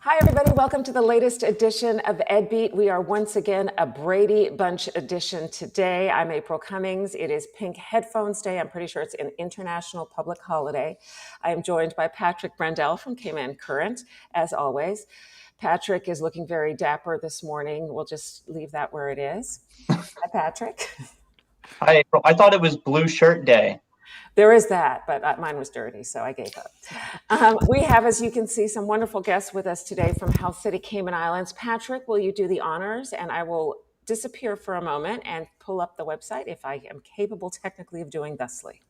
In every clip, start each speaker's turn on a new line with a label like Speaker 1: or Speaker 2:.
Speaker 1: Hi, everybody. Welcome to the latest edition of EDBEAT. We are once again a Brady Bunch edition today. I'm April Cummings. It is Pink Headphones Day. I'm pretty sure it's an international public holiday. I am joined by Patrick Brendel from Cayman Current, as always. Patrick is looking very dapper this morning. We'll just leave that where it is. Hi, Patrick.
Speaker 2: Hi, April. I thought it was Blue Shirt Day.
Speaker 1: There is that, but mine was dirty, so I gave up. We have, as you can see, some wonderful guests with us today from Health City, Cayman Islands. Patrick, will you do the honors? And I will disappear for a moment and pull up the website if I am capable technically of doing thusly.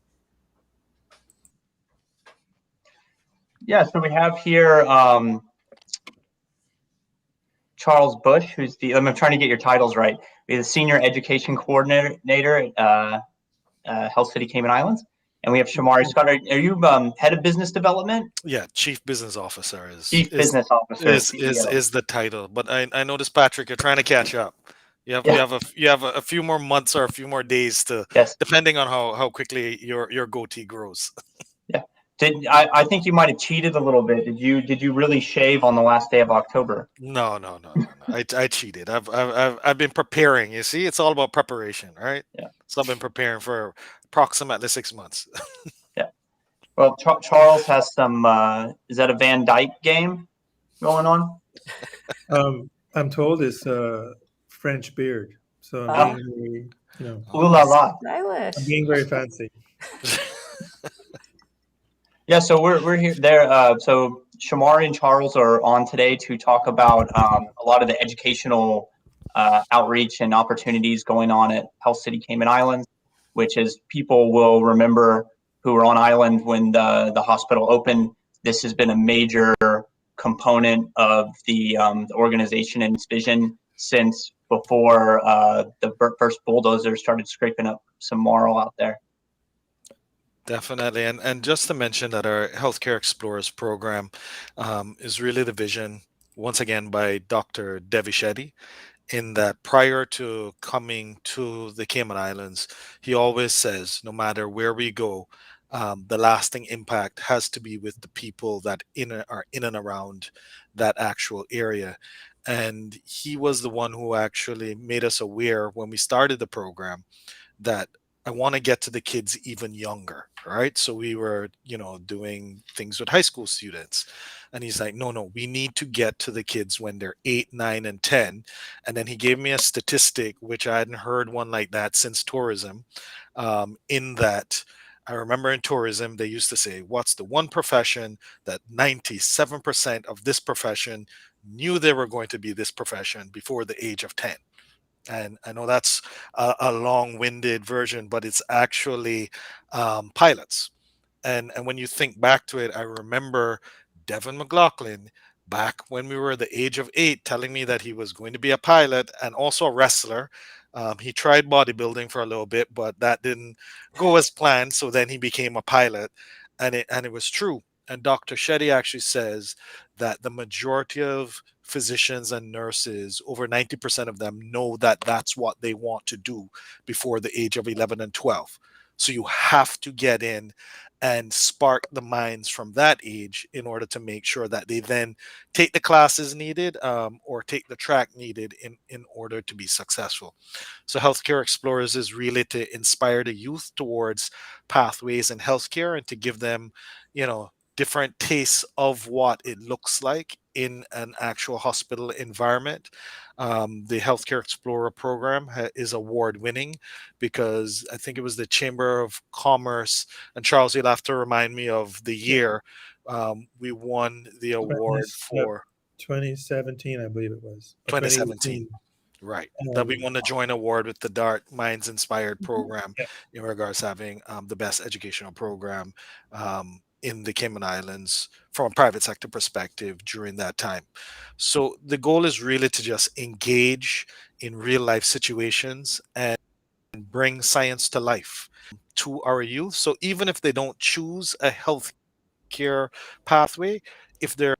Speaker 2: Yeah, so we have here Charles Bush, who's I'm trying to get your titles right. He's the Senior Education Coordinator at Health City, Cayman Islands. And we have Shomari Scott. Are you head of business development?
Speaker 3: Yeah, chief business officer is
Speaker 2: Chief business officer, CEO.
Speaker 3: is the title. But I noticed, Patrick, you're trying to catch up. You
Speaker 2: Yeah.
Speaker 3: have a few more months or a few more days to,
Speaker 2: Yes.
Speaker 3: depending on how quickly your goatee grows.
Speaker 2: Yeah. I think you might have cheated a little bit. Did you really shave on the last day of October?
Speaker 3: No. I cheated. I've been preparing. You see, it's all about preparation, right?
Speaker 2: Yeah.
Speaker 3: So I've been preparing for approximately 6 months.
Speaker 2: Yeah. Well, Charles has some. Is that a Van Dyke game going on?
Speaker 4: I'm told it's a French beard, so I'm being very,
Speaker 2: Ooh la la.
Speaker 1: Stylish.
Speaker 4: I'm being very fancy.
Speaker 2: Yeah, so we're here there. So Shomari and Charles are on today to talk about a lot of the educational outreach and opportunities going on at Health City Cayman Islands, which is people will remember who were on island when the hospital opened. This has been a major component of the organization and its vision since before the first bulldozers started scraping up some marl out there.
Speaker 3: Definitely. And just to mention that our Healthcare Explorers program is really the vision, once again, by Dr. Devi Shetty, in that prior to coming to the Cayman Islands, he always says, no matter where we go, the lasting impact has to be with the people that are in and around that actual area. And he was the one who actually made us aware when we started the program that I want to get to the kids even younger, right? So we were, doing things with high school students. And he's like, no, we need to get to the kids when they're 8, 9, and 10. And then he gave me a statistic, which I hadn't heard one like that since tourism, in that I remember in tourism, they used to say, what's the one profession that 97% of this profession knew they were going to be this profession before the age of 10? And I know that's a long-winded version, but it's actually pilots. And when you think back to it, I remember Devin McLaughlin back when we were the age of 8 telling me that he was going to be a pilot and also a wrestler. He tried bodybuilding for a little bit, but that didn't go as planned. So then he became a pilot, and it was true. And Dr. Shetty actually says that the majority of physicians and nurses, over 90% of them, know that that's what they want to do before the age of 11 and 12. So you have to get in and spark the minds from that age in order to make sure that they then take the classes needed, or take the track needed in order to be successful. So Healthcare Explorers is really to inspire the youth towards pathways in healthcare and to give them, different tastes of what it looks like in an actual hospital environment. The Healthcare Explorer program is award winning because I think it was the Chamber of Commerce, and Charles, you'll have to remind me of the year. We won the award for
Speaker 4: 2017, I believe it was.
Speaker 3: 2017. Right. That we won the joint award with the DART Minds Inspired program in regards to having the best educational program in the Cayman Islands from a private sector perspective during that time. So the goal is really to just engage in real life situations and bring science to life to our youth. So even if they don't choose a healthcare pathway, if they're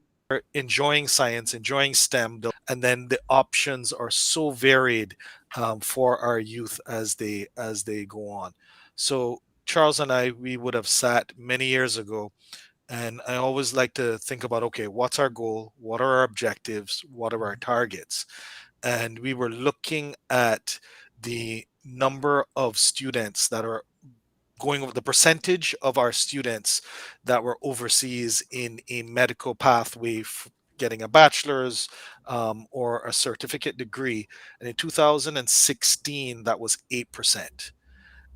Speaker 3: enjoying science, enjoying STEM, and then the options are so varied for our youth as they go on. So Charles and I, we would have sat many years ago And I always like to think about, okay, what's our goal? What are our objectives? What are our targets? And we were looking at the number of students that are going over, the percentage of our students that were overseas in a medical pathway, getting a bachelor's or a certificate degree. And in 2016, that was 8%.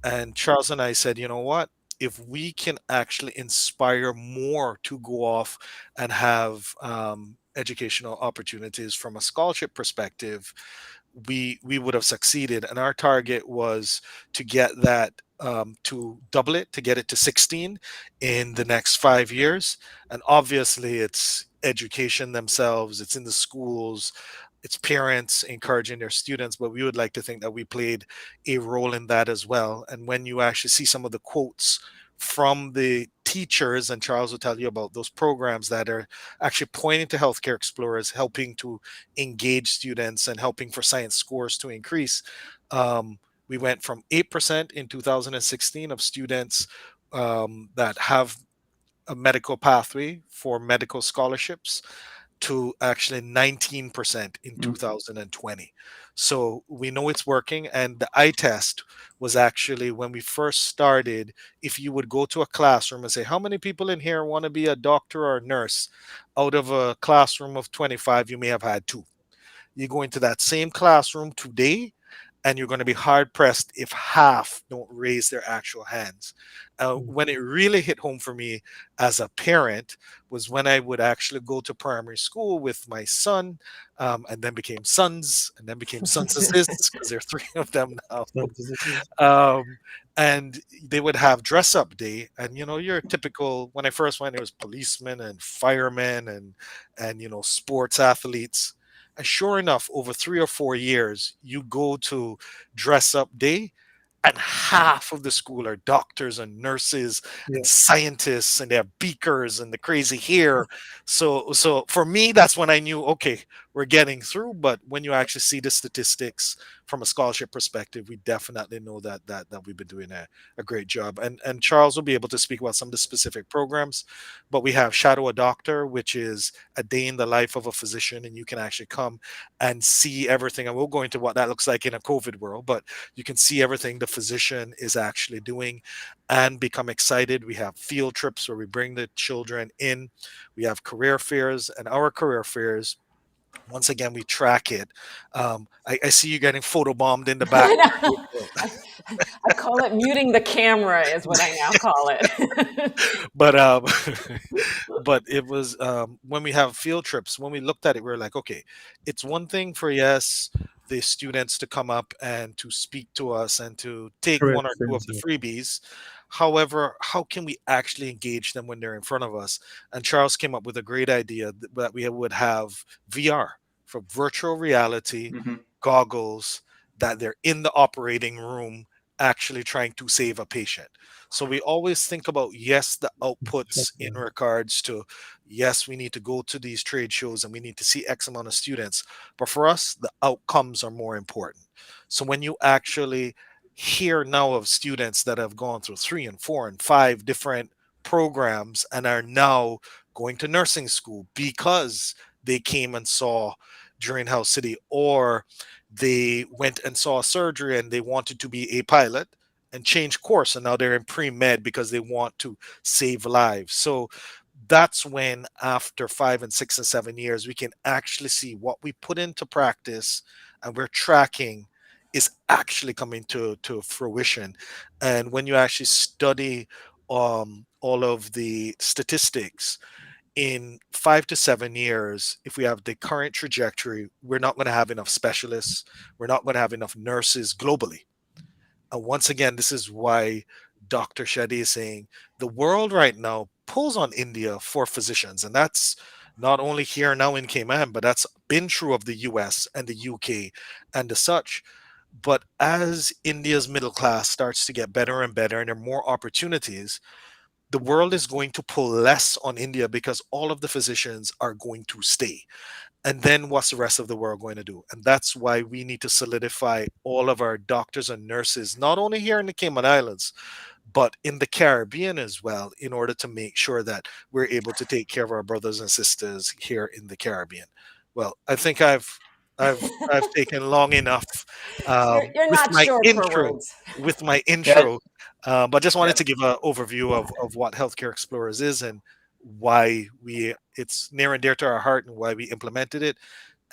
Speaker 3: And Charles and I said, you know what? If we can actually inspire more to go off and have educational opportunities from a scholarship perspective, we would have succeeded. And our target was to get that to double it, to get it to 16 in the next 5 years. And obviously, it's education themselves, it's in the schools, it's parents encouraging their students, but we would like to think that we played a role in that as well. And when you actually see some of the quotes from the teachers, and Charles will tell you about those programs that are actually pointing to healthcare explorers, helping to engage students and helping for science scores to increase. We went from 8% in 2016 of students that have a medical pathway for medical scholarships to actually 19% in 2020. So we know it's working. And the eye test was actually, when we first started, if you would go to a classroom and say, how many people in here want to be a doctor or a nurse? Out of a classroom of 25, you may have had two. You go into that same classroom today, and you're going to be hard pressed if half don't raise their actual hands. When it really hit home for me as a parent was when I would actually go to primary school with my son, and then became sons, and then became sons because there are three of them now. um, and they would have dress up day, and your typical, when I first went, it was policemen and firemen and sports athletes. And sure enough, over 3 or 4 years, you go to dress up day, and half of the school are doctors and nurses and scientists, and they have beakers and the crazy hair. So for me, that's when I knew, okay, we're getting through. But when you actually see the statistics from a scholarship perspective, we definitely know that we've been doing a great job. And Charles will be able to speak about some of the specific programs. But we have Shadow a Doctor, which is a day in the life of a physician, and you can actually come and see everything. And we'll go into what that looks like in a COVID world, but you can see everything the physician is actually doing and become excited. We have field trips where we bring the children in. We have career fairs, and our career fairs, once again, we track it. I see you getting photobombed in the back.
Speaker 1: I know. I call it muting the camera is what I now call it.
Speaker 3: But but it was, when we have field trips, when we looked at it, we were like, okay, it's one thing for, yes, the students to come up and to speak to us and to take one or two of the freebies. However, how can we actually engage them when they're in front of us? And Charles came up with a great idea that we would have VR, for virtual reality goggles, that they're in the operating room actually trying to save a patient. So we always think about, yes, the outputs in regards to, yes, we need to go to these trade shows and we need to see X amount of students. But for us, the outcomes are more important. So when you actually hear now of students that have gone through 3 and 4 and 5 different programs and are now going to nursing school because they came and saw during House City, or they went and saw a surgery and they wanted to be a pilot and change course, and now they're in pre-med because they want to save lives. So that's when, after 5 and 6 and 7 years, we can actually see what we put into practice and we're tracking is actually coming to fruition. And when you actually study all of the statistics, in 5 to 7 years, if we have the current trajectory, we're not going to have enough specialists. We're not going to have enough nurses globally. And once again, this is why Dr. Shetty is saying the world right now pulls on India for physicians. And that's not only here now in Cayman, but that's been true of the US and the UK and the such. But as India's middle class starts to get better and better and there are more opportunities, the world is going to pull less on India because all of the physicians are going to stay. And then what's the rest of the world going to do? And that's why we need to solidify all of our doctors and nurses, not only here in the Cayman Islands, but in the Caribbean as well, in order to make sure that we're able to take care of our brothers and sisters here in the Caribbean. Well, I think I've taken long enough
Speaker 1: You're
Speaker 3: with
Speaker 1: not
Speaker 3: my
Speaker 1: short for
Speaker 3: intro.
Speaker 1: words.
Speaker 3: With my
Speaker 2: Yeah,
Speaker 3: intro, but just
Speaker 2: yeah.
Speaker 3: wanted to give an overview of what Healthcare Explorers is and why it's near and dear to our heart and why we implemented it,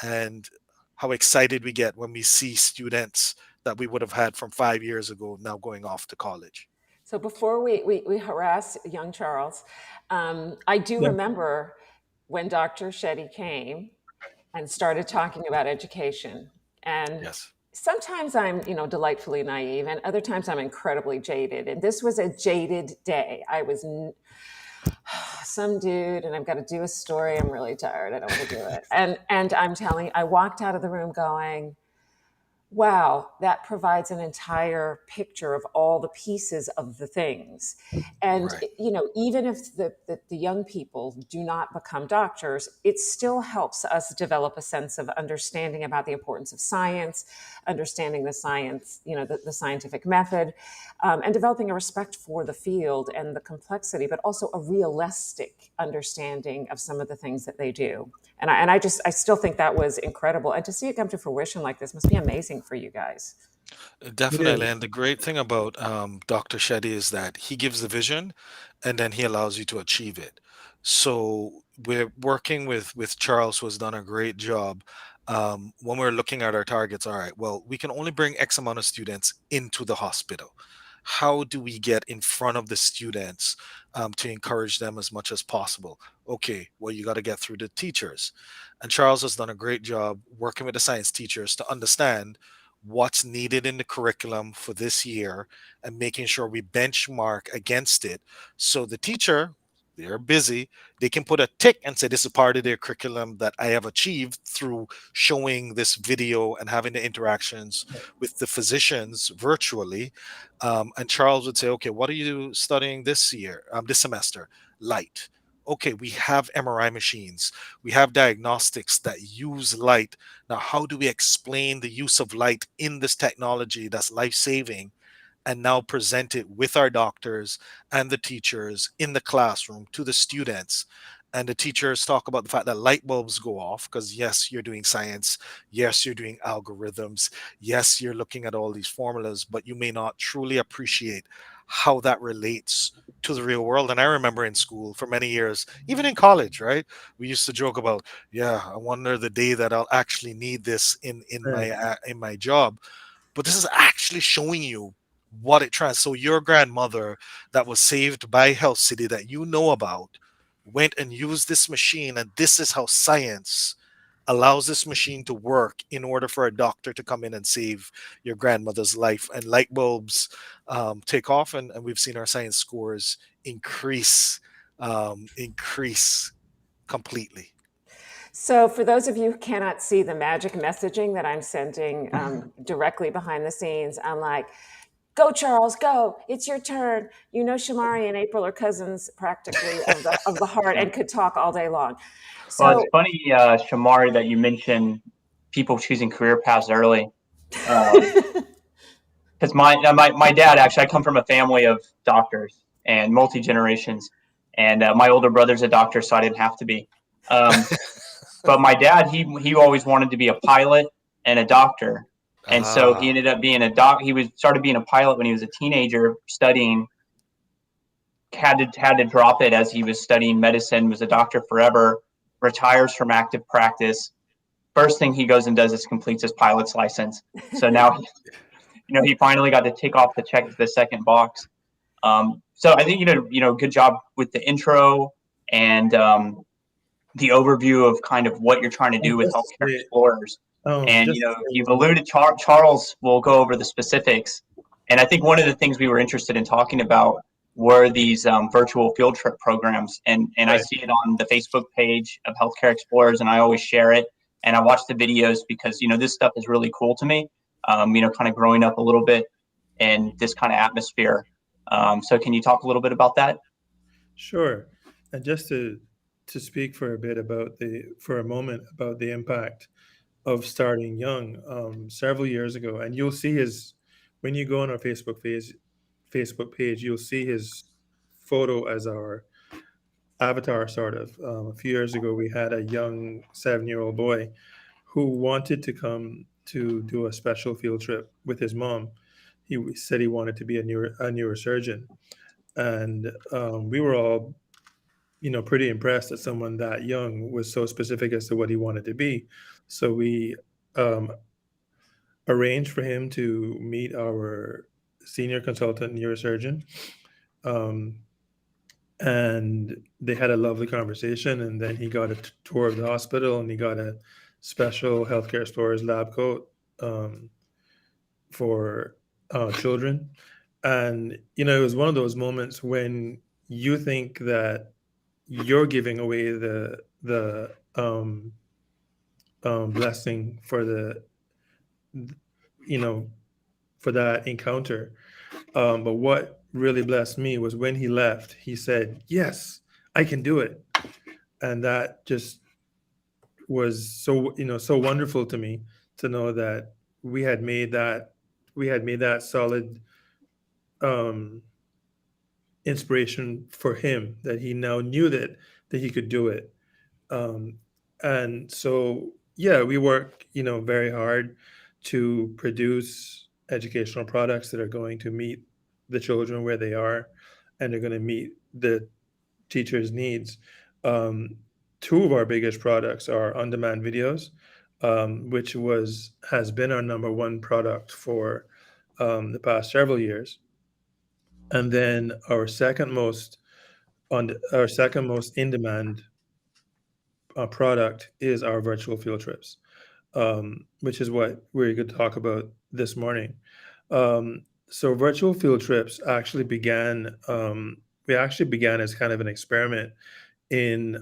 Speaker 3: and how excited we get when we see students that we would have had from 5 years ago now going off to college.
Speaker 1: So before we harass young Charles, I do
Speaker 4: Yeah.
Speaker 1: remember when Dr. Shetty came and started talking about education. And
Speaker 3: Yes.
Speaker 1: sometimes I'm, delightfully naive, and other times I'm incredibly jaded. And this was a jaded day. I was some dude, and I've got to do a story. I'm really tired. I don't want to do it. And I walked out of the room going, wow, that provides an entire picture of all the pieces of the things. And,
Speaker 3: Right.
Speaker 1: even if the young people do not become doctors, it still helps us develop a sense of understanding about the importance of science, understanding the science, the scientific method, and developing a respect for the field and the complexity, but also a realistic understanding of some of the things that they do. I still think that was incredible. And to see it come to fruition like this must be amazing for you guys.
Speaker 4: It
Speaker 3: Definitely.
Speaker 4: is.
Speaker 3: And the great thing about Dr. Shetty is that he gives the vision and then he allows you to achieve it. So we're working with Charles, who has done a great job. When we're looking at our targets, all right, well, we can only bring X amount of students into the hospital. How do we get in front of the students to encourage them as much as possible? Okay, well, you got to get through the teachers. And Charles has done a great job working with the science teachers to understand what's needed in the curriculum for this year and making sure we benchmark against it, so the teacher, they're busy, they can put a tick and say this is part of their curriculum that I have achieved through showing this video and having the interactions with the physicians virtually. And Charles would say, okay, what are you studying this year, this semester? Light. Okay, we have MRI machines, we have diagnostics that use light. Now, how do we explain the use of light in this technology that's life saving and now present it with our doctors and the teachers in the classroom to the students? And the teachers talk about the fact that light bulbs go off because, yes, you're doing science. Yes, you're doing algorithms. Yes, you're looking at all these formulas, but you may not truly appreciate how that relates to the real world. And I remember in school for many years, even in college, right? We used to joke about, yeah, I wonder the day that I'll actually need this
Speaker 4: Right.
Speaker 3: in my job. But this is actually showing you what it tries. So your grandmother that was saved by Health City that you know about went and used this machine, and this is how science allows this machine to work in order for a doctor to come in and save your grandmother's life. And light bulbs take off, and we've seen our science scores increase completely.
Speaker 1: So, for those of you who cannot see the magic messaging that I'm sending directly behind the scenes, I'm like, go, Charles, go. It's your turn. Shomari and April are cousins practically of the heart
Speaker 2: Yeah.
Speaker 1: and could talk all day long.
Speaker 2: Well, it's
Speaker 1: So,
Speaker 2: funny, Shamari, that you mentioned people choosing career paths early. Because my dad, actually, I come from a family of doctors and multi generations, and my older brother's a doctor, so I didn't have to be. But my dad, he always wanted to be a pilot and a doctor, and so he
Speaker 3: Ah,
Speaker 2: ended up being a doc. He was started being a pilot when he was a teenager, studying. Had to drop it as he was studying medicine. Was a doctor forever. Retires from active practice. First thing he goes and does is completes his pilot's license. So now he finally got to tick off the second box. So I think good job with the intro and the overview of kind of what you're trying to
Speaker 4: And
Speaker 2: do with
Speaker 4: just to
Speaker 2: healthcare
Speaker 4: say,
Speaker 2: explorers. And
Speaker 4: just to say
Speaker 2: you've
Speaker 4: one more.
Speaker 2: alluded. Charles will go over the specifics. And I think one of the things we were interested in talking about were these virtual field trip programs. And I
Speaker 4: Right.
Speaker 2: see it on the Facebook page of Healthcare Explorers, and I always share it. And I watch the videos because this stuff is really cool to me. Kind of growing up a little bit in this kind of atmosphere. So can you talk a little bit about that?
Speaker 4: Sure. And just to speak for a moment about the impact of starting young, several years ago, and you'll see when you go on our Facebook Facebook page, you'll see his photo as our avatar, sort of. A few years ago, we had a young 7-year-old boy who wanted to come to do a special field trip with his mom. He said he wanted to be a neurosurgeon, and we were all, pretty impressed that someone that young was so specific as to what he wanted to be. So we um, arranged for him to meet our senior consultant neurosurgeon. Um, and they had a lovely conversation, and then he got a tour of the hospital, and he got a special healthcare explorers lab coat for children. And it was one of those moments when you think that you're giving away the blessing for you know for that encounter. But what really blessed me was when he left, he said, "Yes, I can do it," and that just was so wonderful to me, to know that we had made that solid um, inspiration for him, that he now knew that he could do it. Um, and so, yeah, we work, very hard to produce educational products that are going to meet the children where they are, and they're going to meet the teachers' needs. Um, Two of our biggest products are on-demand videos, which has been our number one product for the past several years. And then our second most in-demand product is our virtual field trips, which is what we're going to talk about this morning. So virtual field trips actually began. We actually began as kind of an experiment in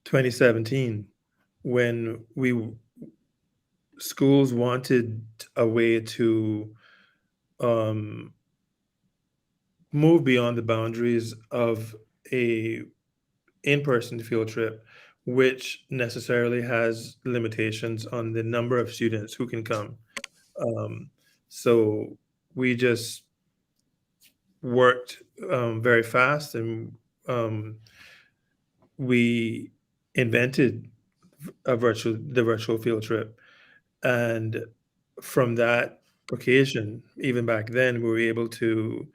Speaker 4: 2017, when schools wanted a way to um, move beyond the boundaries of a in-person field trip, which necessarily has limitations on the number of students who can come. Um, so we just worked very fast, and um, we invented the virtual field trip. And from that occasion, even back then, we were able to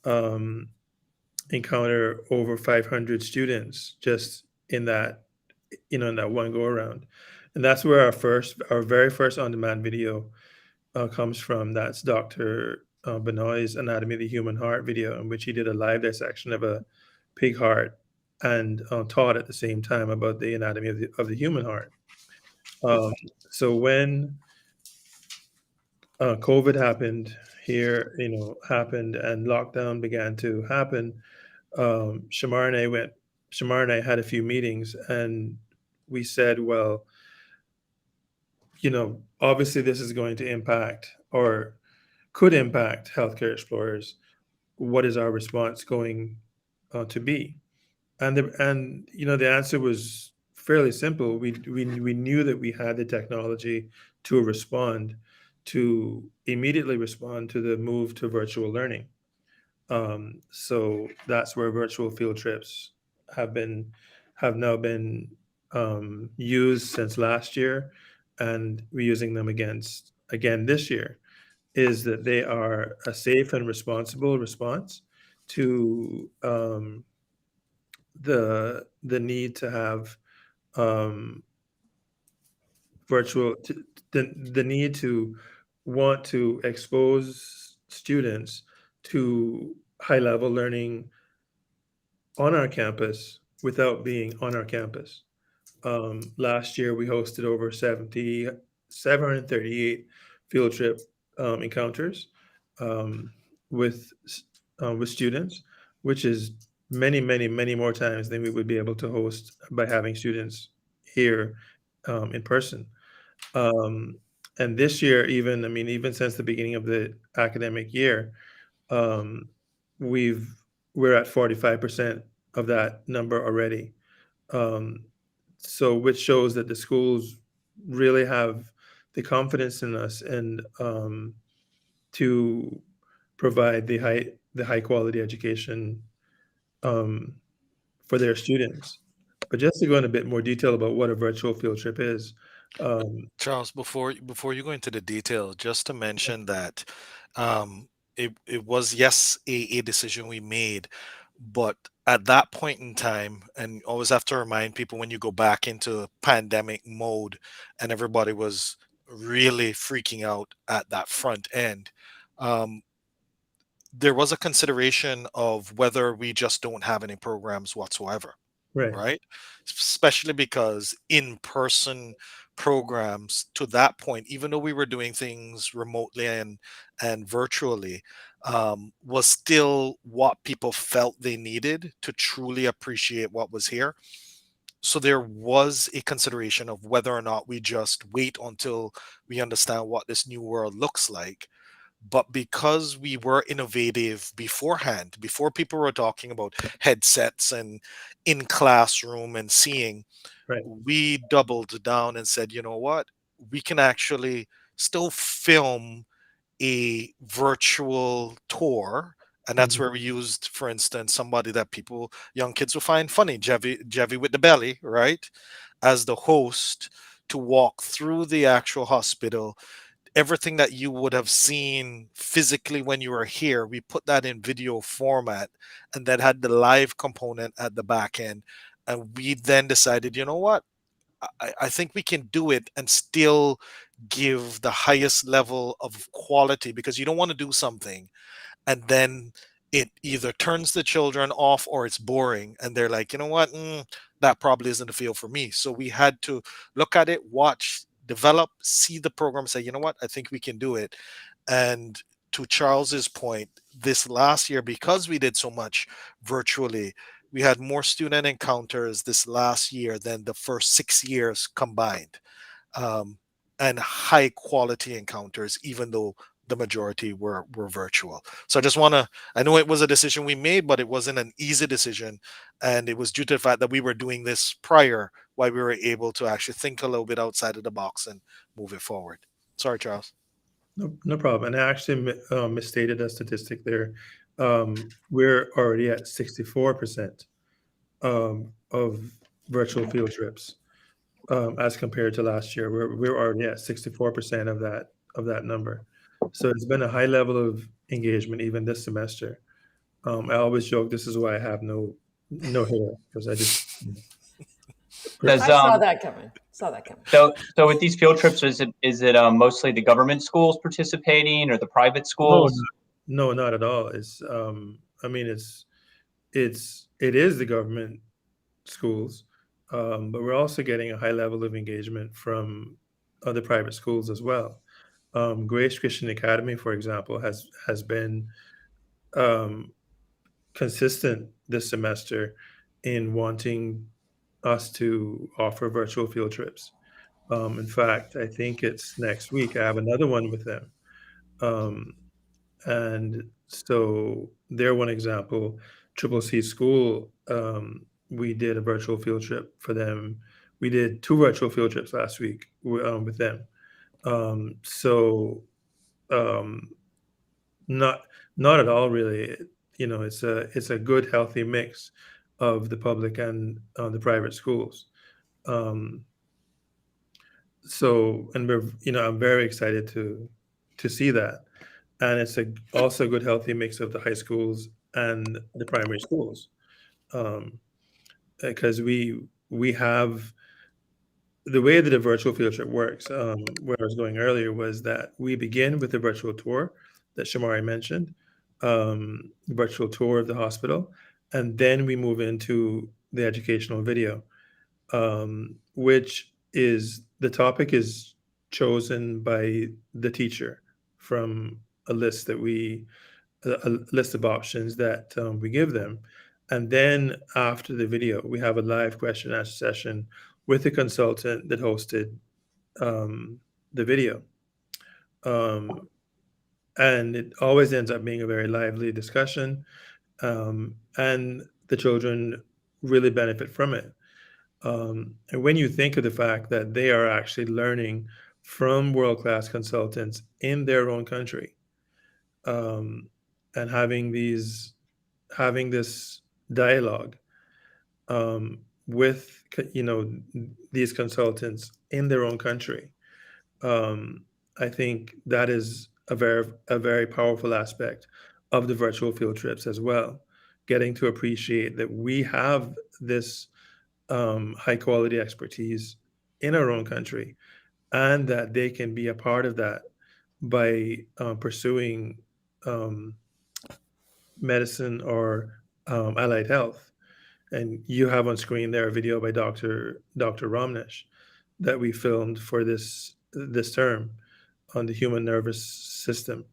Speaker 4: um, encounter over 500 students just in that one go around. And that's where our very first on-demand video comes from. That's Dr. Benoit's Anatomy of the Human Heart video, in which he did a live dissection of a pig heart, and taught at the same time about the anatomy of the human heart. Um, so when COVID happened here, and lockdown began to happen, Shamar and I had a few meetings, and we said, well, obviously this is going to impact, or could impact, healthcare explorers. What is our response going to be? And the answer was fairly simple. We knew that we had the technology to immediately respond to the move to virtual learning. So that's where virtual field trips have now been used since last year, and we're using them again this year. Is that they are a safe and responsible response to the need to have um, virtual to, the need to want to expose students to high level learning on our campus without being on our campus. Last year, we hosted over 738 field trip encounters um, with with students, which is many, many, many more times than we would be able to host by having students here in person. Um, and this year, even since the beginning of the academic year, um, we've we're at 45% of that number already. Um, so which shows that the schools really have the confidence in us, and to provide the high quality education um, for their students. But just to go in a bit more detail about what a virtual field trip is, um,
Speaker 3: Charles, before you go into the detail, just to mention that um, it was, yes, a decision we made, but at that point in time, and always have to remind people, when you go back into pandemic mode and everybody was really freaking out at that front end, um, there was a consideration of whether we just don't have any programs whatsoever,
Speaker 4: right,
Speaker 3: right? Especially because in person programs to that point, even though we were doing things remotely and virtually, was still what people felt they needed to truly appreciate what was here. So there was a consideration of whether or not we just wait until we understand what this new world looks like. But because we were innovative beforehand, before people were talking about headsets and in classroom and seeing,
Speaker 4: right,
Speaker 3: we doubled down and said, you know what, we can actually still film a virtual tour. And that's
Speaker 4: mhm,
Speaker 3: where we used, for instance, somebody that people, young kids will find funny, Jevy with the belly, right, as the host, to walk through the actual hospital. Everything that you would have seen physically when you were here, we put that in video format, and that had the live component at the back end. And we then decided, you know what, I think we can do it and still give the highest level of quality, because you don't want to do something and then it either turns the children off or it's boring and they're like, you know what, that probably isn't a field for me. So we had to look at it, watch, develop, see the program, say, you know what, I think we can do it. And to Charles's point, this last year, because we did so much virtually, we had more student encounters this last year than the first 6 years combined, um, and high quality encounters, even though the majority were virtual. So I just want to, I know it was a decision we made, but it wasn't an easy decision. And it was due to the fact that we were doing this prior, why we were able to actually think a little bit outside of the box and move it forward. Sorry, Charles.
Speaker 4: no problem. And I actually misstated a statistic there. We're already at 64% of virtual field trips as compared to last year. We're already at 64% of that number. So it's been a high level of engagement even this semester. I always joke this is why I have no hair, because I just
Speaker 2: Does
Speaker 1: I saw that coming. Saw that coming.
Speaker 2: so with these field trips, is it mostly the government schools participating or the private
Speaker 4: no,
Speaker 2: schools?
Speaker 4: no, not at all. It's I mean it is the government schools, but we're also getting a high level of engagement from other private schools as well. Grace Christian Academy, for example, has been um, consistent this semester in wanting us to offer virtual field trips. In fact, I think it's next week. I have another one with them. Um, and so they're one example. Triple C School, we did a virtual field trip for them. We did two virtual field trips last week with them. So um, not not at all really. You know, it's a good healthy mix of the public and the private schools. Um, so and we're I'm very excited to see that, and it's also a good healthy mix of the high schools and the primary schools, um, because we have the way that a virtual field trip works. Where I was going earlier was that we begin with a virtual tour that Shamari mentioned, virtual tour of the hospital, and then we move into the educational video, which is the topic is chosen by the teacher from a list that a list of options that we give them. And then after the video, we have a live question and answer session with the consultant that hosted the video. Um, and it always ends up being a very lively discussion. And the children really benefit from it. And when you think of the fact that they are actually learning from world class consultants in their own country, um, and having this dialogue with these consultants in their own country. I think that is a very powerful aspect of the virtual field trips as well. Getting to appreciate that we have this high quality expertise in our own country, and that they can be a part of that by pursuing um, medicine or allied health. And you have on screen there a video by Dr. Ramnesh that we filmed for this term on the human nervous system.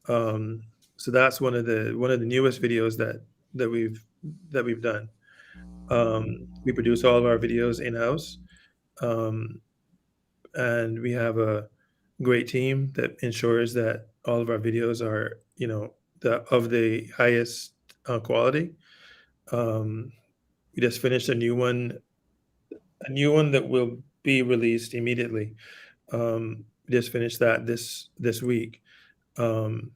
Speaker 4: Um, so that's one of the newest videos that we've done. We produce all of our videos in house, um, and we have a great team that ensures that all of our videos are of the highest quality. Um, we just finished a new one that will be released immediately. We just finished that this week. Um,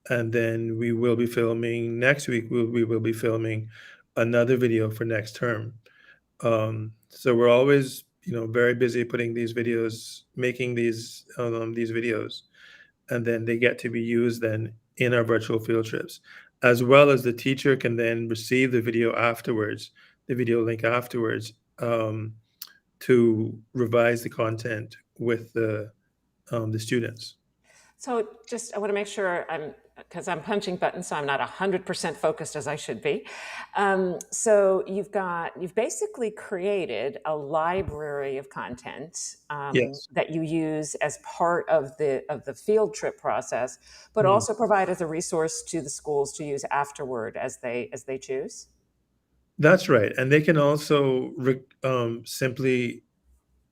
Speaker 4: and then we will be filming next week. We will be filming another video for next term. So we're always, very busy putting these videos, making these videos, and then they get to be used then in our virtual field trips, as well as the teacher can then receive the video afterwards, the video link afterwards, to revise the content with the students.
Speaker 1: So I want to make sure because I'm punching buttons, so I'm not 100% focused as I should be. So you've basically created a library of content
Speaker 4: Yes.
Speaker 1: that you use as part of the field trip process, but
Speaker 4: Mhm.
Speaker 1: also provide as a resource to the schools to use afterward as they choose.
Speaker 4: That's right. And they can also simply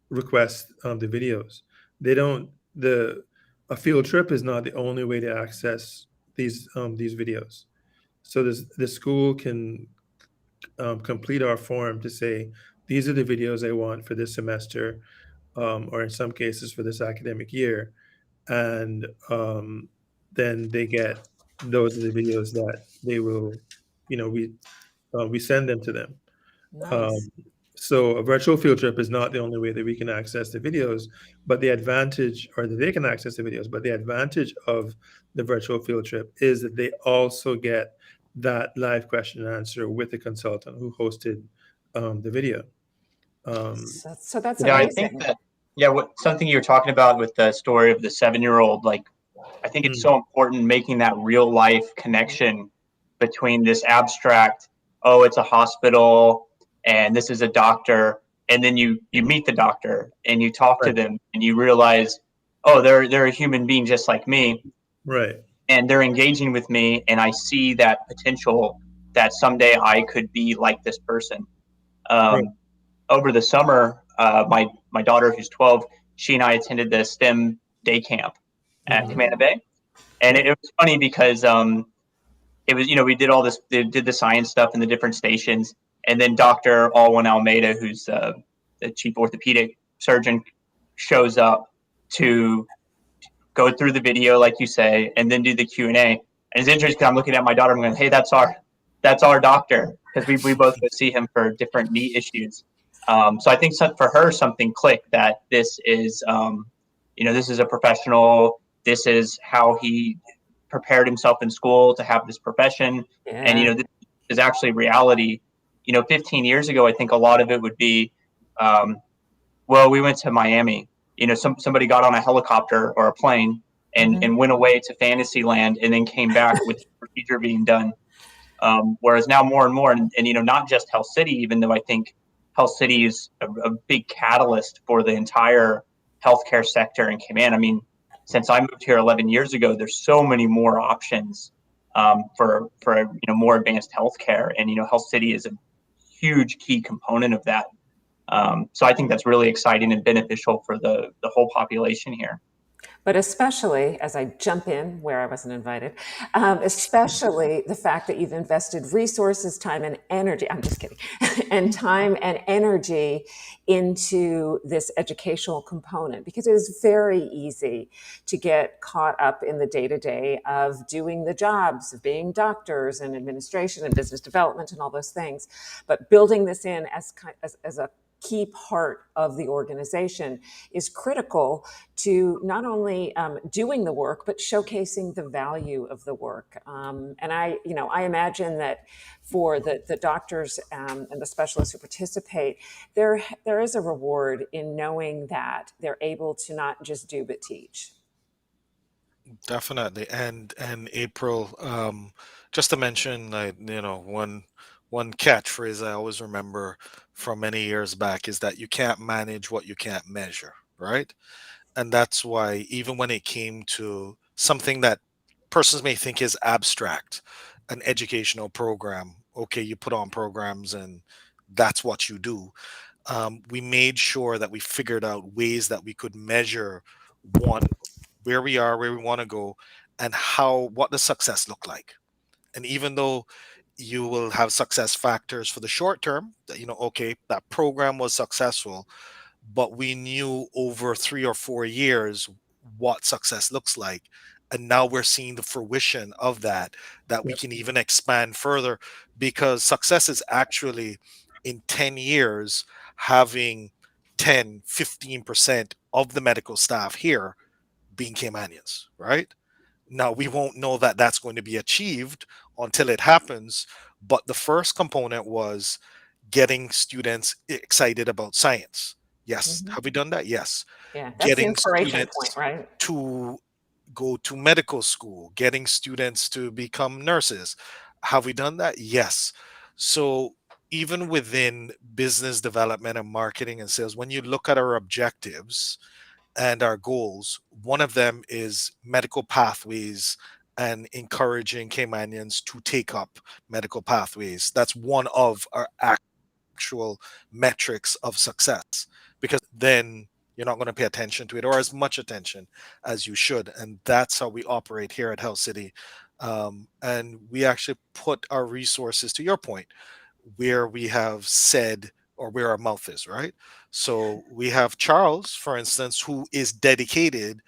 Speaker 4: request the videos. They don't the A field trip is not the only way to access these videos. So the school can complete our form to say these are the videos I want for this semester, or in some cases for this academic year, and then they get those are the videos that they will, we send them to them.
Speaker 1: Nice.
Speaker 4: Um, so a virtual field trip is not the only way that we can access the videos, but the advantage, or that they can access the videos, but the advantage of the virtual field trip is that they also get that live question and answer with the consultant who hosted the video. Um,
Speaker 1: So that's
Speaker 2: Yeah, I think
Speaker 1: amazing.
Speaker 2: that, yeah, something you were talking about with the story of the 7-year-old, like, I think it's
Speaker 4: mm,
Speaker 2: so important making that real life connection between this abstract, oh, it's a hospital and this is a doctor, and then you meet the doctor and you talk to
Speaker 4: right,
Speaker 2: them and you realize, oh, they're a human being just like me,
Speaker 4: right,
Speaker 2: and they're engaging with me, and I see that potential that someday I could be like this person.
Speaker 4: right.
Speaker 2: Um, Over the summer, my daughter who's 12, she and I attended the STEM day camp at
Speaker 4: Mhm.
Speaker 2: Command Bay, and
Speaker 4: Yeah.
Speaker 2: it was funny because it was, we did all this, they did the science stuff in the different stations, and then Dr. Alwyn Almeida, who's the chief orthopedic surgeon, shows up to go through the video, like you say, and then do the Q&A. And it's interesting because I'm looking at my daughter, I'm going, hey, that's our doctor, because we both go see him for different knee issues. So I think for her, something clicked that this is, this is a professional. This is how he prepared himself in school to have this profession. And,
Speaker 1: Yeah.
Speaker 2: this is actually reality. 15 years ago, I think a lot of it would be, um, well, we went to Miami. Somebody got on a helicopter or a plane
Speaker 1: Mhm.
Speaker 2: and went away to Fantasyland and then came back with the procedure being done. Whereas now more and more, and not just Health City, even though I think Health City is a big catalyst for the entire healthcare sector in Cayman. I mean, since I moved here 11 years ago, there's so many more options for more advanced healthcare, and Health City is a huge key component of that. So I think that's really exciting and beneficial for the whole population here.
Speaker 1: But especially, as I jump in where I wasn't invited, especially the fact that you've invested resources, time, and energy, I'm just kidding, and time and energy into this educational component, because it is very easy to get caught up in the day to day of doing the jobs of being doctors and administration and business development and all those things. But building this in as a key part of the organization is critical to not only doing the work but showcasing the value of the work. And I imagine that for the doctors and the specialists who participate, there is a reward in knowing that they're able to not just do but teach.
Speaker 3: Definitely. And April, just to mention, like, one catchphrase I always remember from many years back is that you can't manage what you can't measure, right? And that's why even when it came to something that persons may think is abstract, an educational program, okay, you put on programs and that's what you do. We made sure that we figured out ways that we could measure, one, where we are, where we want to go, and what does success look like. And even though you will have success factors for the short term, that, okay, that program was successful, but we knew over 3 or 4 years what success looks like. And now we're seeing the fruition of that we
Speaker 4: Yep.
Speaker 3: can even expand further, because success is actually in 10 years having 10, 15% of the medical staff here being Caymanians, right? Now, we won't know that that's going to be achieved until it happens. But the first component was getting students excited about science. Yes.
Speaker 1: Mhm.
Speaker 3: Have we done that? Yes.
Speaker 1: Yeah, that's the
Speaker 3: Getting
Speaker 1: inspiration point,
Speaker 3: students
Speaker 1: right?
Speaker 3: to go to medical school, getting students to become nurses. Have we done that? Yes. So, even within business development and marketing and sales, when you look at our objectives and our goals, one of them is medical pathways and encouraging Caymanians to take up medical pathways. That's one of our actual metrics of success, because then you're not going to pay attention to it, or as much attention as you should. And that's how we operate here at Health City. And we actually put our resources, to your point, where we have said, or where our mouth is, right? So we have Charles, for instance, who is dedicated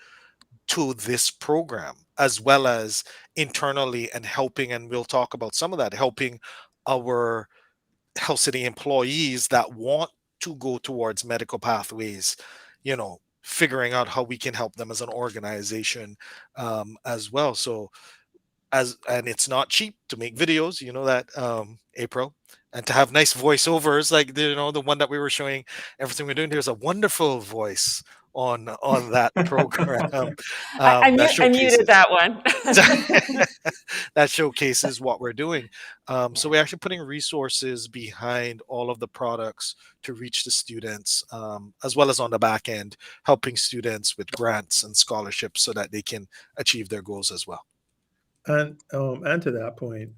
Speaker 3: to this program, as well as internally and helping, and we'll talk about some of that, helping our Health City employees that want to go towards medical pathways, figuring out how we can help them as an organization, as well. So, and it's not cheap to make videos, that, April, and to have nice voiceovers like the one that we were showing. Everything we're doing, there's a wonderful voice on that program, that
Speaker 1: I muted
Speaker 3: showcases
Speaker 1: that one.
Speaker 3: that showcases what we're doing. So we're actually putting resources behind all of the products to reach the students, as well as on the back end, helping students with grants and scholarships so that they can achieve their goals as well.
Speaker 4: And to that point,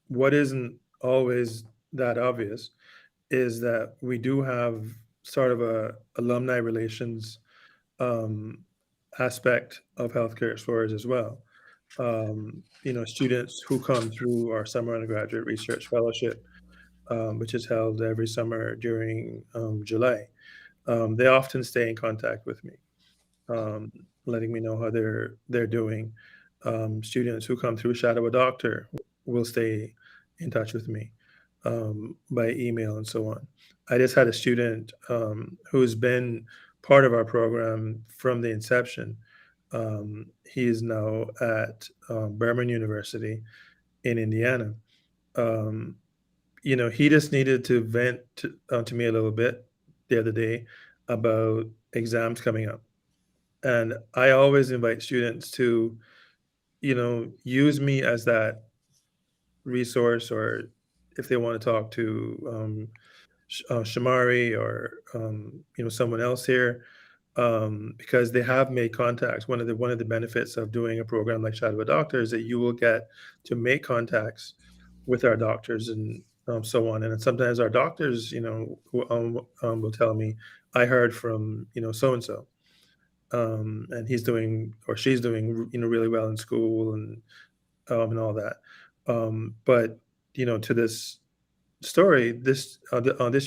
Speaker 4: what isn't always that obvious is that we do have sort of a alumni relations um, aspect of healthcare explorers as well. Students who come through our summer undergraduate research fellowship, which is held every summer during July. They often stay in contact with me, um, letting me know how they're doing. Students who come through Shadow a Doctor will stay in touch with me by email and so on. I just had a student who's been part of our program from the inception. He is now at Berman University in Indiana. Um, he just needed to vent to me a little bit the other day about exams coming up. And I always invite students to, use me as that resource, or if they want to talk to Shomari or someone else here, because they have made contacts. One of the benefits of doing a program like Shadow a Doctor is that you will get to make contacts with our doctors and so on. And sometimes our doctors, will tell me, I heard from so and so. and he's doing or she's doing really well in school and all that. But to this story, this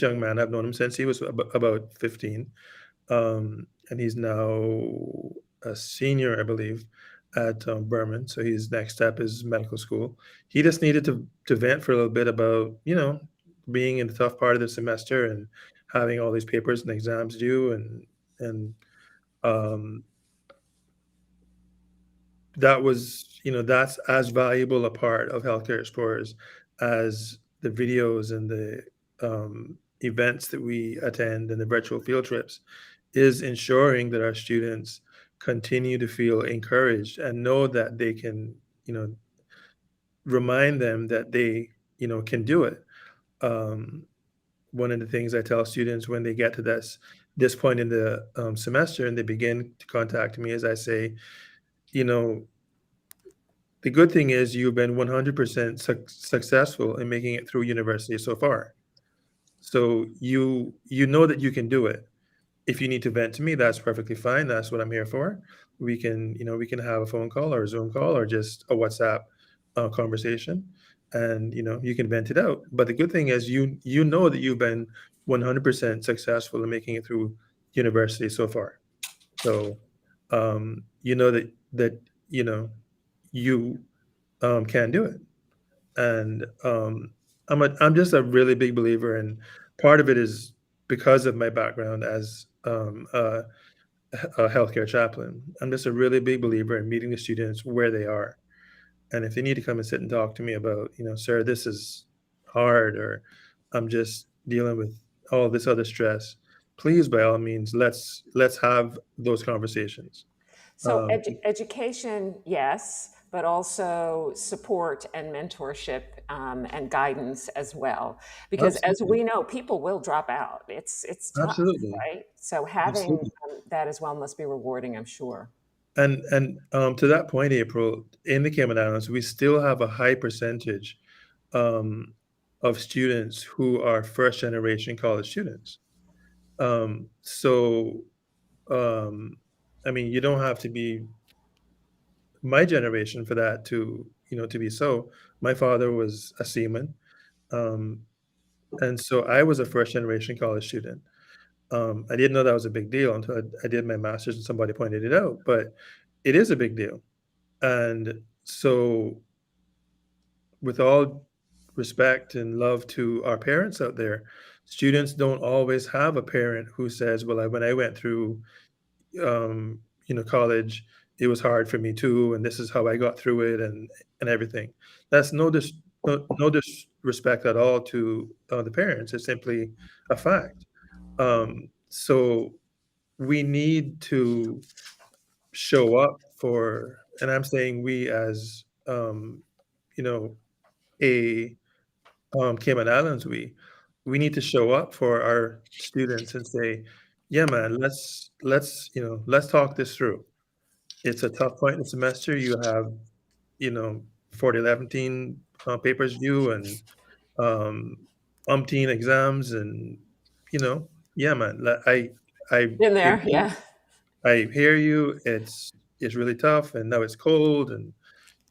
Speaker 4: young man, I've known him since he was about 15, and he's now a senior, I believe, at Berman. So his next step is medical school. He just needed to vent for a little bit about being in the tough part of the semester and having all these papers and exams due, and um, that's as valuable a part of Healthcare Explorers as the videos and the events that we attend and the virtual field trips, is ensuring that our students continue to feel encouraged and know that they can, remind them that they, can do it. Um, One of the things I tell students when they get to this point in the semester and they begin to contact me is I say, you know, the good thing is you've been 100% successful in making it through university so far. So you know that you can do it. If you need to vent to me, that's perfectly fine. That's what I'm here for. We can have a phone call or a Zoom call or just a WhatsApp conversation, and you can vent it out. But the good thing is you know that you've been 100% successful in making it through university so far. So you know that you can do it. And I'm just a really big believer, and part of it is because of my background as a healthcare chaplain. I'm just a really big believer in meeting the students where they are, and if they need to come and sit and talk to me about, sir, this is hard, or I'm just dealing with all this other stress, please, by all means, let's have those conversations.
Speaker 1: So
Speaker 4: Um,
Speaker 1: education, yes, but also support and mentorship and guidance as well. Because as
Speaker 4: Absolutely,
Speaker 1: we know, people will drop out. It's tough,
Speaker 4: absolutely,
Speaker 1: right? So having
Speaker 4: absolutely.
Speaker 1: that as well must be rewarding, I'm sure.
Speaker 4: And to that point, April, in the Cayman Islands, we still have a high percentage um, of students who are first generation college students. So, um, I mean, you don't have to be my generation for that to be so. My father was a seaman, um, and so I was a first generation college student. I didn't know that was a big deal until I did my master's and somebody pointed it out, but it is a big deal. And so, with all respect and love to our parents out there, students don't always have a parent who says, "Well, when I went through, college, it was hard for me too, and this is how I got through it, and everything." That's no disrespect at all to the parents. It's simply a fact. So we need to show up for, and I'm saying we as you know a Cayman Islands, we need to show up for our students and say, "Yeah, man, let's talk this through. It's a tough point in the semester. You have 40 papers due and um, umpteen exams, and yeah, man. I
Speaker 1: Been
Speaker 4: hear
Speaker 1: there,
Speaker 4: you.
Speaker 1: yeah.
Speaker 4: I hear you. It's really tough, and now it's cold, and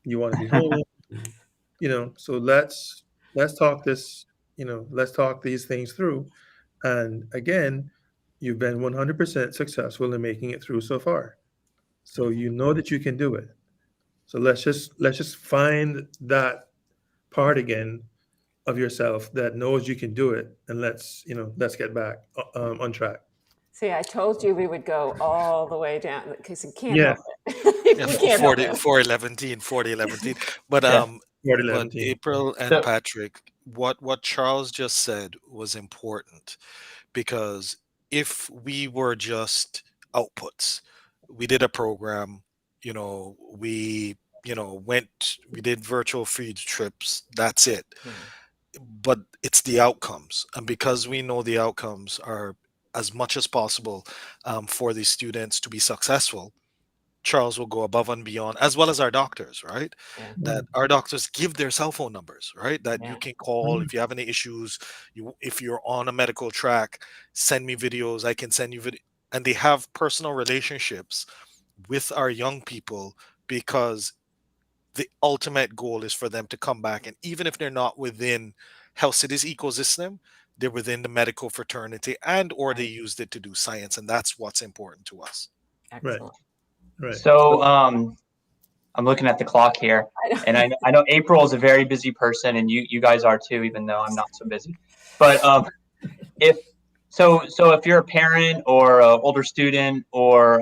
Speaker 4: you want to be home. And, so let's talk let's talk these things through. And again, you've been 100% successful in making it through so far. So you know that you can do it. So let's just find that part again of yourself that knows you can do it, and let's get back on track.
Speaker 1: See, I told you we would go all the way down because you can't
Speaker 4: Yeah,
Speaker 1: help it.
Speaker 3: Yeah,
Speaker 1: We can't help
Speaker 3: 40,
Speaker 1: it.
Speaker 3: 411, 4011. But
Speaker 2: Yeah.
Speaker 3: but
Speaker 4: 4017.
Speaker 3: April and
Speaker 2: So
Speaker 3: Patrick, what Charles just said was important, because if we were just outputs, we did a program, we did virtual field trips, that's it.
Speaker 1: Hmm.
Speaker 3: But it's the outcomes, and because we know the outcomes are as much as possible for these students to be successful, Charles will go above and beyond, as well as our doctors, right?
Speaker 1: Yeah,
Speaker 3: That our doctors give their cell phone numbers, right? That you
Speaker 1: yeah.
Speaker 3: can call if you have any issues. If you're on a medical track, send me videos. I can send you video. and they have personal relationships with our young people, because the ultimate goal is for them to come back. And even if they're not within Health City's ecosystem, they're within the medical fraternity, and or they
Speaker 1: Right.
Speaker 3: used it to do science. And that's what's important to us.
Speaker 4: Right.
Speaker 1: Excellent.
Speaker 4: Right.
Speaker 2: So I'm looking at the clock here, and I know April is a very busy person, and you guys are too, even though I'm not so busy. But if so if you're a parent or an older student or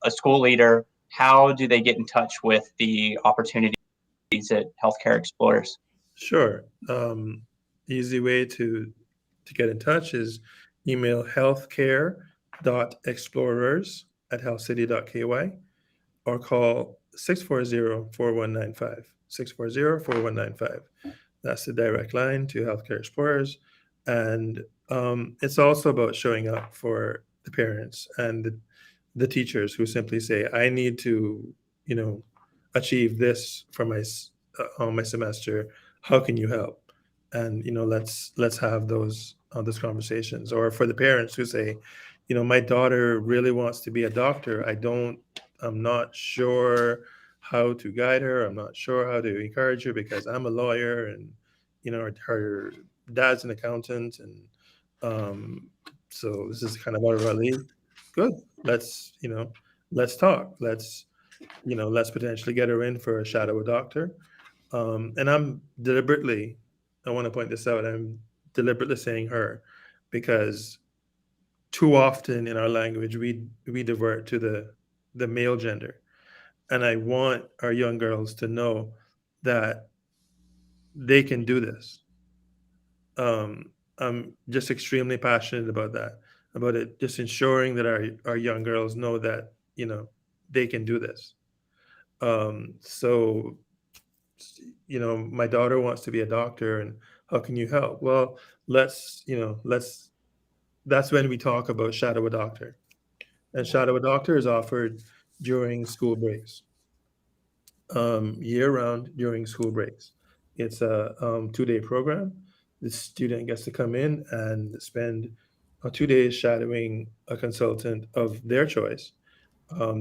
Speaker 2: a school leader, how do they get in touch with the opportunities at Healthcare Explorers?
Speaker 4: Sure. Easy way to get in touch is email healthcare.explorers@healthcity.ky or call 640-4195. 640-4195. That's the direct line to Healthcare Explorers. And it's also about showing up for the parents and the teachers who simply say, I need to, achieve this for my semester. How can you help? And let's have those conversations. Or for the parents who say, my daughter really wants to be a doctor. I'm not sure how to guide her. I'm not sure how to encourage her because I'm a lawyer, and her dad's an accountant, and so this is kind of out of our league. Good. Let's talk. Let's potentially get her in for a shadow doctor. And I want to point this out. I'm deliberately saying her because too often in our language we divert to the male gender, and I want our young girls to know that they can do this. I'm just extremely passionate about that, about it, just ensuring that our young girls know that they can do this. So my daughter wants to be a doctor, and how can you help? Well, let's that's when we talk about shadow a doctor. And shadow a doctor is offered during school breaks, year round during school breaks. It's a 2-day program. The student gets to come in and spend 2 days shadowing a consultant of their choice.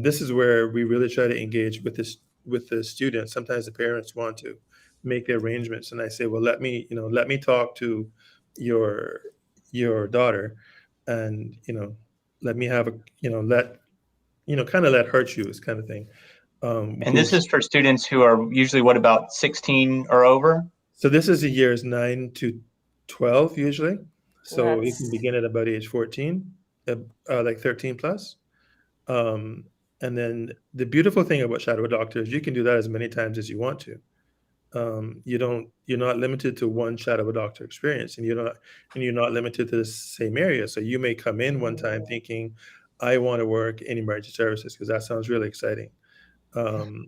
Speaker 4: This is where we really try to engage with the students. Sometimes the parents want to make the arrangements, and I say, well, let me talk to your daughter, and let me have a kind of let her choose, kind of thing.
Speaker 2: And this is for students who are usually what, about 16 or over?
Speaker 4: So this is the years 9 to 12 usually. So you can
Speaker 1: That's
Speaker 4: begin at about age 14, like 13 plus. Um, and then the beautiful thing about shadow doctor is you can do that as many times as you want to. You're not limited to one shadow doctor experience, and you're not limited to the same area. So you may come in one time thinking, I want to work in emergency services because that sounds really exciting. Um,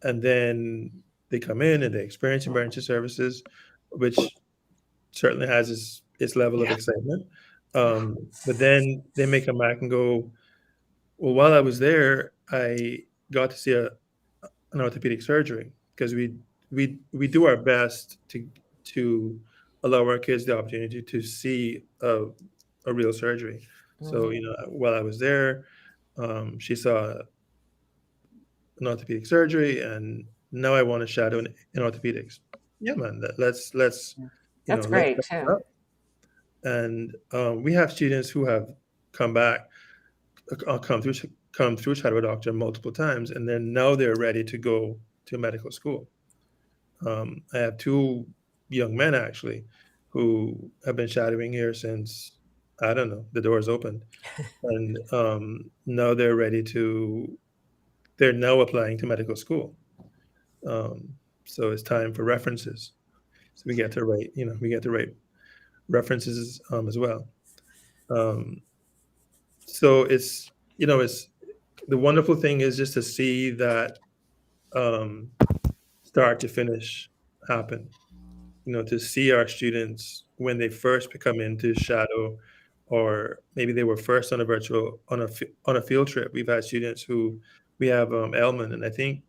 Speaker 4: and then they come in and they experience emergency services, which certainly has its level of
Speaker 2: Yeah.
Speaker 4: excitement. But then they may come back and go, well, while I was there, I got to see an orthopedic surgery, because we do our best to allow our kids the opportunity to see a real surgery. So while I was there, she saw an orthopedic surgery, and now I want to shadow in orthopedics. Yeah, man, let's
Speaker 1: that's
Speaker 4: let's
Speaker 1: great
Speaker 4: set it
Speaker 1: too.
Speaker 4: up. And we have students who have come back, come through shadow doctor multiple times, and then now they're ready to go to medical school. I have two young men actually who have been shadowing here since, I don't know, the doors opened, and now they're now applying to medical school. Um, so it's time for references. So we get to write references as well. Um, so it's the wonderful thing is just to see that um, start to finish happen. To see our students when they first come into shadow, or maybe they were first on a virtual on a field trip. We've had students who we have Elman, and I think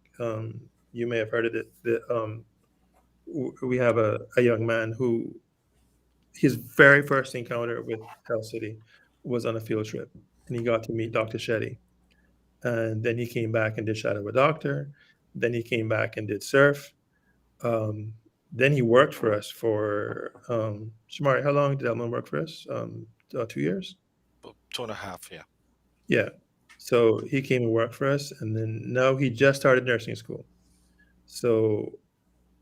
Speaker 4: you may have heard of it. We have a young man who his very first encounter with Health City was on a field trip. and he got to meet Dr. Shetty. And then he came back and did Shadow a Doctor. Then he came back and did Surf. Then he worked for us for Shomari. How long did Elman work for us? 2 years.
Speaker 3: 2.5, yeah.
Speaker 4: Yeah. So he came and worked for us, and then now he just started nursing school. So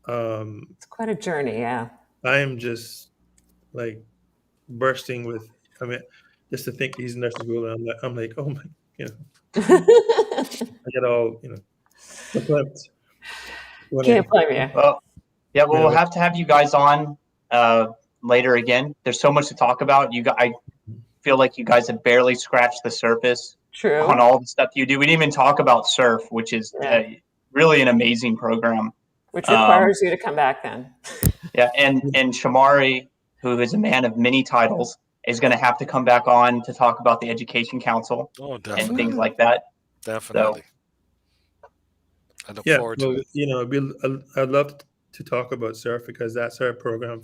Speaker 1: It's quite a journey, yeah.
Speaker 4: I am just like bursting with. I mean, just to think he's in nursing school, and I'm like, oh my, you know, I get all, verklempt.
Speaker 1: Can't blame you.
Speaker 2: Well, yeah, well,
Speaker 4: Yeah,
Speaker 2: we'll have to have you guys on later again. There's so much to talk about. I feel like you guys have barely scratched the surface
Speaker 1: True.
Speaker 2: on all the stuff you do. We didn't even talk about Surf, which is really an amazing program.
Speaker 1: Which requires you to come back then.
Speaker 2: Yeah, and Shomari, who is a man of many titles, is going to have to come back on to talk about the Education Council and things like that.
Speaker 3: Definitely.
Speaker 2: So,
Speaker 3: I look forward to it.
Speaker 4: I'd love to talk about Surf because that's our program,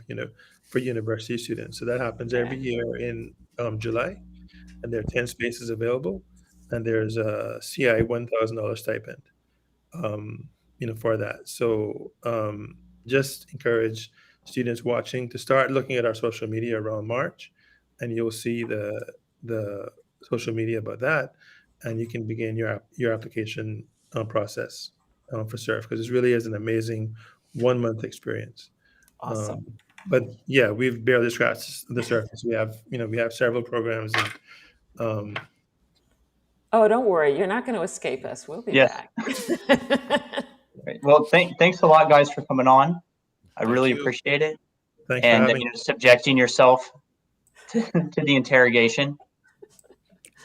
Speaker 4: for university students. So that happens every year in July, and there are 10 spaces available, and there's a CI $1,000 stipend, for that. So just encourage students watching to start looking at our social media around March, and you'll see the social media about that, and you can begin your application process for Surf, because it really is an amazing 1-month experience.
Speaker 1: Awesome.
Speaker 4: But yeah, we've barely scratched the surface. We have several programs, and
Speaker 1: Oh, don't worry. You're not going to escape us. We'll be back.
Speaker 2: Right. Well, thanks a lot, guys, for coming on. I really appreciate it.
Speaker 4: Thanks for having
Speaker 2: me. Subjecting yourself to the interrogation.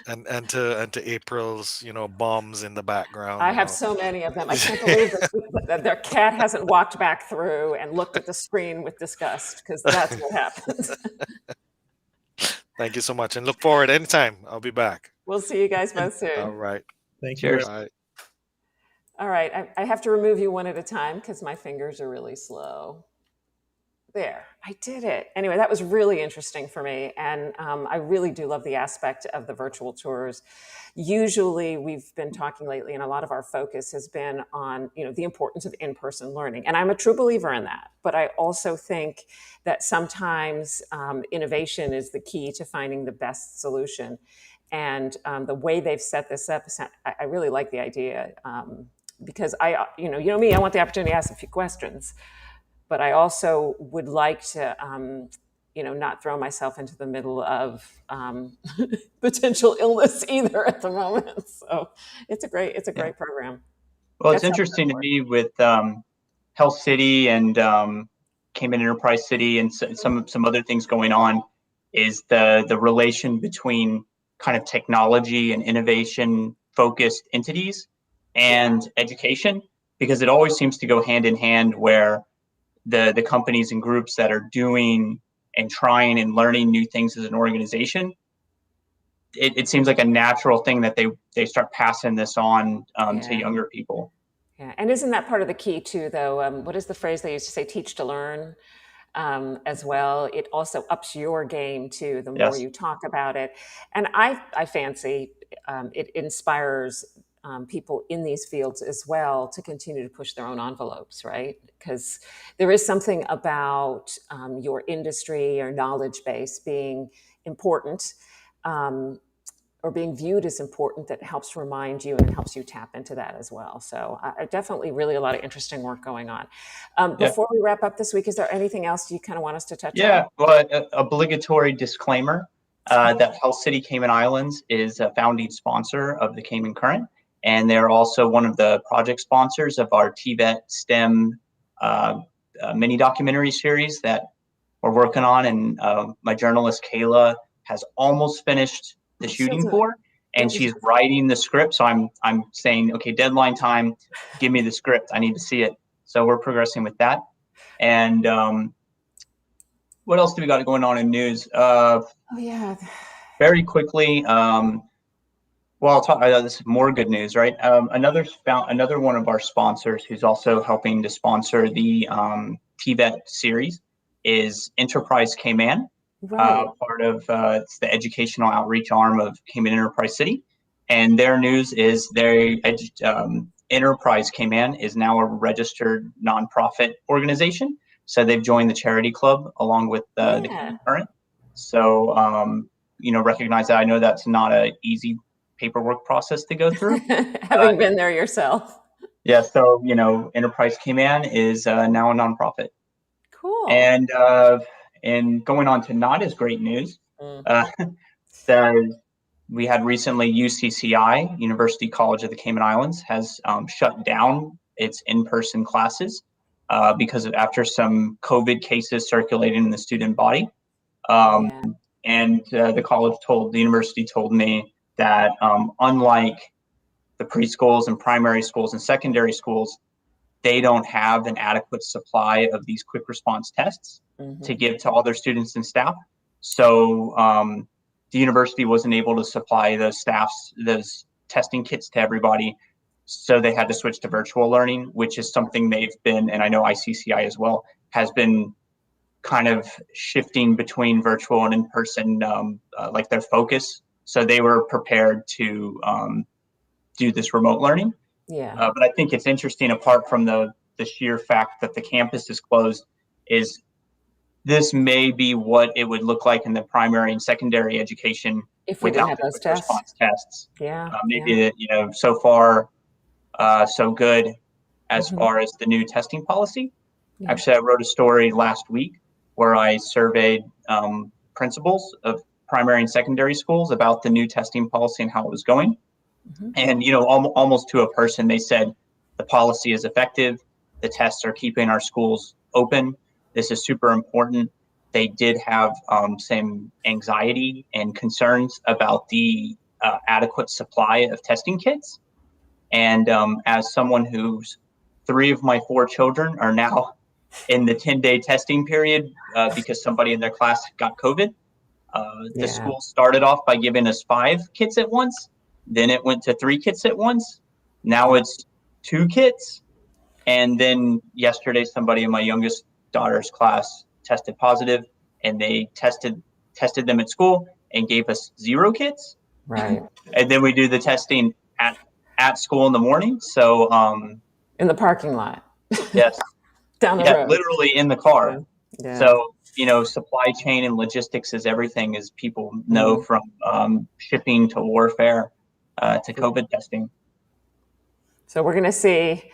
Speaker 3: And to April's, bombs in the background.
Speaker 1: I have so many of them. I can't believe that their cat hasn't walked back through and looked at the screen with disgust, because that's what happens.
Speaker 3: Thank you so much, and look forward anytime. I'll be back.
Speaker 1: We'll see you guys both soon.
Speaker 3: All right.
Speaker 4: Thank
Speaker 2: you.
Speaker 3: Bye.
Speaker 1: All right. I have to remove you one at a time because my fingers are really slow. There, I did it. Anyway, that was really interesting for me. And I really do love the aspect of the virtual tours. Usually we've been talking lately, and a lot of our focus has been on, the importance of in-person learning. And I'm a true believer in that. But I also think that sometimes innovation is the key to finding the best solution. And the way they've set this up, I really like the idea because you know me, I want the opportunity to ask a few questions. But I also would like to, not throw myself into the middle of potential illness either at the moment. So it's a great program.
Speaker 2: Well, it's interesting to me with Health City and Cayman Enterprise City and some other things going on, is the relation between kind of technology and innovation focused entities and education, because it always seems to go hand in hand, where the companies and groups that are doing and trying and learning new things as an organization, it seems like a natural thing that they start passing this on to younger people.
Speaker 1: Yeah, and isn't that part of the key too, though? What is the phrase they used to say? Teach to learn, as well. It also ups your game too, the more you talk about it. And I fancy it inspires people in these fields as well to continue to push their own envelopes, right? Because there is something about your industry or knowledge base being important, or being viewed as important, that helps remind you and helps you tap into that as well. So definitely really a lot of interesting work going on. Before we wrap up this week, is there anything else you kind of want us to touch on?
Speaker 2: Yeah, well, obligatory disclaimer that Health City Cayman Islands is a founding sponsor of the Cayman Current, and they're also one of the project sponsors of our TVET STEM mini documentary series that we're working on. And my journalist, Kayla, has almost finished the shooting for, and she's writing the script. So I'm saying, okay, deadline time, give me the script. I need to see it. So we're progressing with that. And what else do we got going on in news? Very quickly. Well, I'll talk. This is more good news, right? Another one of our sponsors who's also helping to sponsor the TVET series is Enterprise Cayman.
Speaker 1: Right.
Speaker 2: part of it's the educational outreach arm of Cayman Enterprise City. And their news is Enterprise Cayman is now a registered nonprofit organization. So they've joined the charity club along with the Cayman Current. So, recognize that. I know that's not an easy paperwork process to go through.
Speaker 1: Having been there yourself.
Speaker 2: Yeah. So, Enterprise Cayman is now a nonprofit.
Speaker 1: Cool.
Speaker 2: And going on to not as great news, we had recently UCCI, University College of the Cayman Islands, has shut down its in-person classes because after some COVID cases circulating in the student body. And the university told me that unlike the preschools and primary schools and secondary schools, they don't have an adequate supply of these quick response tests to give to all their students and staff. So the university wasn't able to supply those testing kits to everybody. So they had to switch to virtual learning, which is something they've been, and I know ICCI as well, has been kind of shifting between virtual and in-person, like their focus. So they were prepared to do this remote learning. But I think it's interesting, apart from the sheer fact that the campus is closed, is this may be what it would look like in the primary and secondary education
Speaker 1: if we didn't
Speaker 2: without
Speaker 1: have
Speaker 2: the
Speaker 1: those
Speaker 2: quick
Speaker 1: tests.
Speaker 2: response tests.
Speaker 1: Yeah.
Speaker 2: Maybe so far so good as far as the new testing policy. Actually, I wrote a story last week where I surveyed principals of primary and secondary schools about the new testing policy and how it was going. And, almost to a person, they said the policy is effective. The tests are keeping our schools open. This is super important. They did have some anxiety and concerns about the adequate supply of testing kits. And as someone whose 3 of my 4 children are now in the 10-day testing period because somebody in their class got COVID, the school started off by giving us 5 kits at once. Then it went to 3 kits at once. Now it's 2 kits. And then yesterday, somebody in my youngest daughter's class tested positive, and they tested them at school and gave us 0 kits.
Speaker 1: Right.
Speaker 2: And then we do the testing at school in the morning. So
Speaker 1: in the parking lot.
Speaker 2: Yes.
Speaker 1: Down the road.
Speaker 2: Literally in the car.
Speaker 1: Yeah.
Speaker 2: So, supply chain and logistics is everything, as people know, from shipping to warfare to COVID testing.
Speaker 1: So we're going to see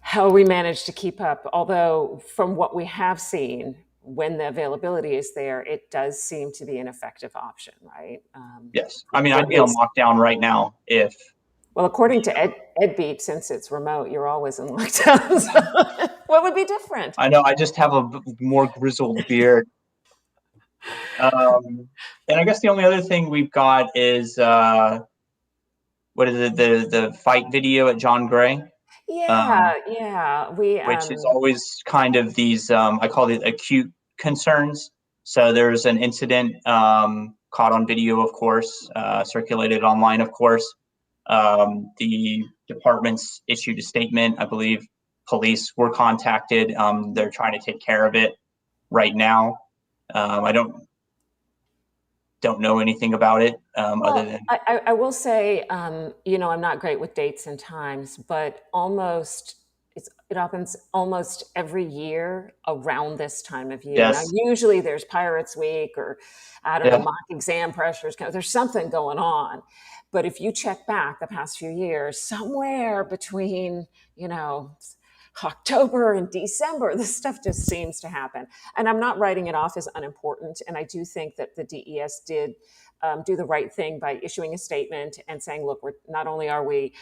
Speaker 1: how we manage to keep up. Although from what we have seen, when the availability is there, it does seem to be an effective option, right?
Speaker 2: Yes. I mean, I'd be on lockdown right now if...
Speaker 1: Well, according to EDBEAT, since it's remote, you're always in lockdown. So what would be different?
Speaker 2: I know. I just have a more grizzled beard. And I guess the only other thing we've got is, what is it? The fight video at John Gray.
Speaker 1: Yeah.
Speaker 2: Which is always kind of these, I call it acute concerns. So there's an incident caught on video, of course, circulated online, of course. The department's issued a statement. I believe police were contacted. They're trying to take care of it right now. I don't know anything about it other than...
Speaker 1: I will say, I'm not great with dates and times, but it happens almost every year around this time of year.
Speaker 2: Yes.
Speaker 1: Now, usually there's Pirates Week or, I don't know, mock exam pressures. There's something going on. But if you check back the past few years, somewhere between, October and December, this stuff just seems to happen. And I'm not writing it off as unimportant. And I do think that the DES did do the right thing by issuing a statement and saying, look, not only are we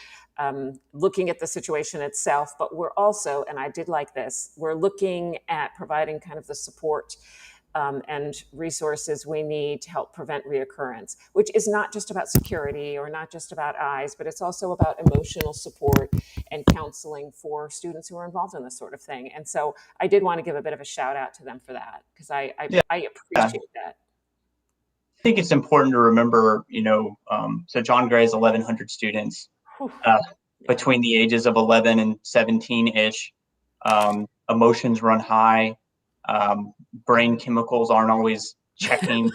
Speaker 1: looking at the situation itself, but we're also, and I did like this, we're looking at providing kind of the support and resources we need to help prevent reoccurrence, which is not just about security or not just about eyes, but it's also about emotional support and counseling for students who are involved in this sort of thing. And so I did want to give a bit of a shout out to them for that, because I appreciate that.
Speaker 2: I think it's important to remember, so John Gray has 1,100 students between the ages of 11 and 17-ish. Emotions run high. Brain chemicals aren't always checking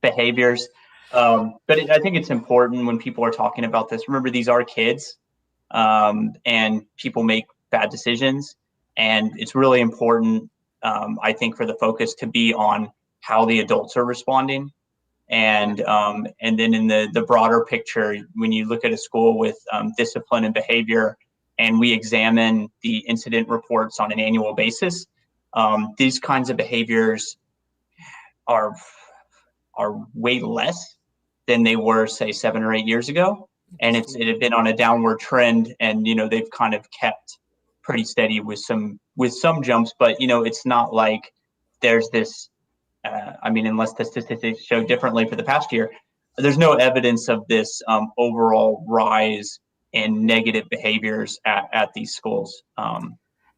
Speaker 2: behaviors. I think it's important when people are talking about this. Remember, these are kids, and people make bad decisions, and it's really important, I think, for the focus to be on how the adults are responding, and then in the broader picture, when you look at a school with discipline and behavior, and we examine the incident reports on an annual basis, these kinds of behaviors are way less than they were, say, 7 or 8 years ago. And it had been on a downward trend, and they've kind of kept pretty steady with some jumps, but it's not like there's this. Unless the statistics show differently for the past year, there's no evidence of this overall rise in negative behaviors at these schools.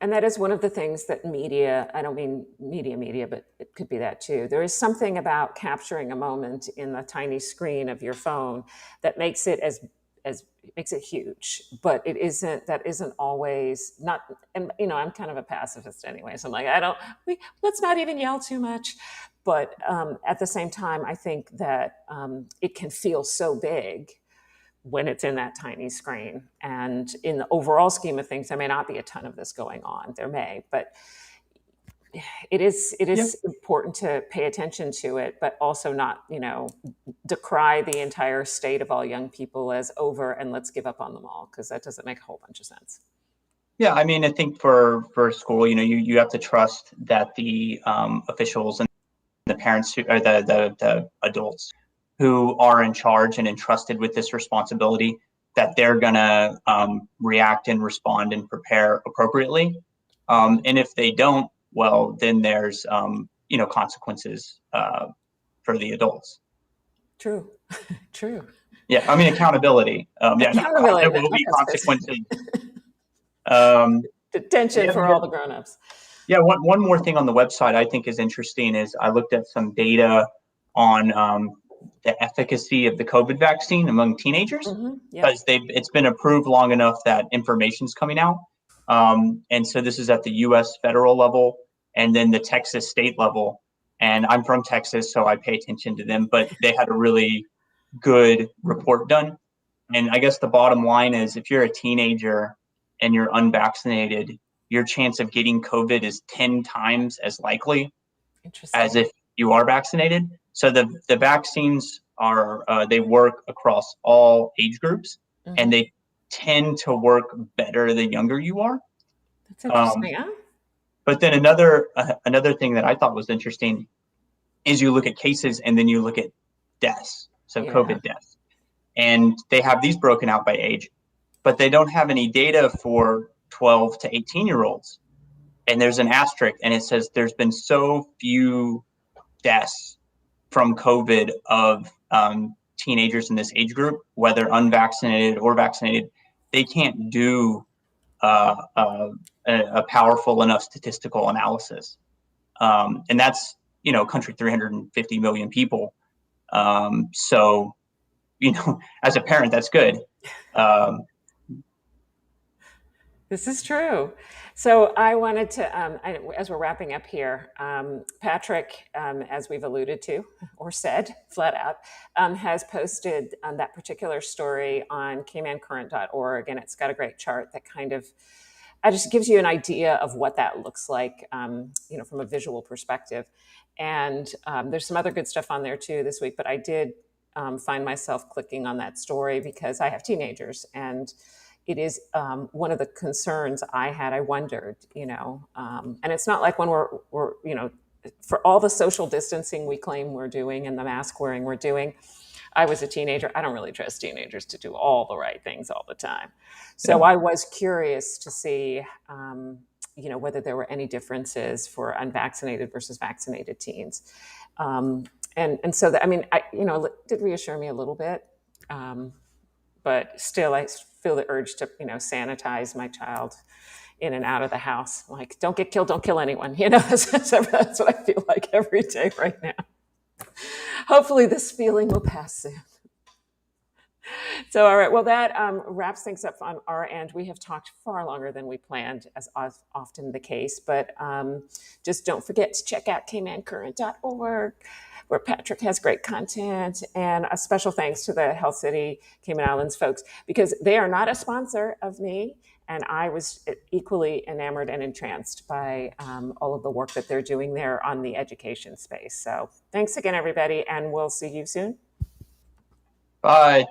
Speaker 1: And that is one of the things that media, I don't mean media, but it could be that too. There is something about capturing a moment in the tiny screen of your phone that makes it makes it huge, but that isn't always not, and I'm kind of a pacifist anyway. So I'm like, let's not even yell too much. But at the same time, I think that it can feel so big when it's in that tiny screen. And in the overall scheme of things, there may not be a ton of this going on. There may, but it is important to pay attention to it, but also not, decry the entire state of all young people as over and let's give up on them all, because that doesn't make a whole bunch of sense.
Speaker 2: Yeah, I think for school, you have to trust that the officials and the parents or the adults who are in charge and entrusted with this responsibility, that they're gonna react and respond and prepare appropriately. And if they don't, well, then there's consequences for the adults.
Speaker 1: True.
Speaker 2: Yeah, accountability.
Speaker 1: Accountability.
Speaker 2: There will be consequences.
Speaker 1: Detention for all the grown-ups.
Speaker 2: Yeah, one more thing on the website I think is interesting is I looked at some data on the efficacy of the COVID vaccine among teenagers, because it's been approved long enough that information's coming out. And so this is at the U.S. federal level and then the Texas state level. And I'm from Texas, so I pay attention to them, but they had a really good report done. And I guess the bottom line is, if you're a teenager and you're unvaccinated, your chance of getting COVID is 10 times as likely as if you are vaccinated. So the vaccines they work across all age groups, and they tend to work better the younger you are.
Speaker 1: That's interesting.
Speaker 2: But then another thing that I thought was interesting is you look at cases and then you look at deaths, so COVID deaths. And they have these broken out by age, but they don't have any data for 12 to 18-year-olds. And there's an asterisk, and it says there's been so few deaths from COVID of teenagers in this age group, whether unvaccinated or vaccinated. They can't do a powerful enough statistical analysis. And that's, country 350 million people. So, as a parent, that's good.
Speaker 1: This is true. So I wanted to, as we're wrapping up here, Patrick, as we've alluded to or said flat out, has posted that particular story on caymancurrent.org, and it's got a great chart that kind of just gives you an idea of what that looks like, from a visual perspective. And there's some other good stuff on there too this week, but I did find myself clicking on that story because I have teenagers, and it is one of the concerns I had. I wondered, and it's not like when we're, for all the social distancing we claim we're doing and the mask wearing we're doing, I was a teenager. I don't really trust teenagers to do all the right things all the time. So I was curious to see, whether there were any differences for unvaccinated versus vaccinated teens. And so that, it did reassure me a little bit. But still, I feel the urge to, sanitize my child in and out of the house. Like, don't get killed, don't kill anyone. That's what I feel like every day right now. Hopefully this feeling will pass soon. So, all right. Well, that wraps things up on our end. We have talked far longer than we planned, as often the case. But just don't forget to check out caymancurrent.org, where Patrick has great content. And a special thanks to the Health City Cayman Islands folks, because they are not a sponsor of me. And I was equally enamored and entranced by all of the work that they're doing there on the education space. So thanks again, everybody. And we'll see you soon.
Speaker 2: Bye.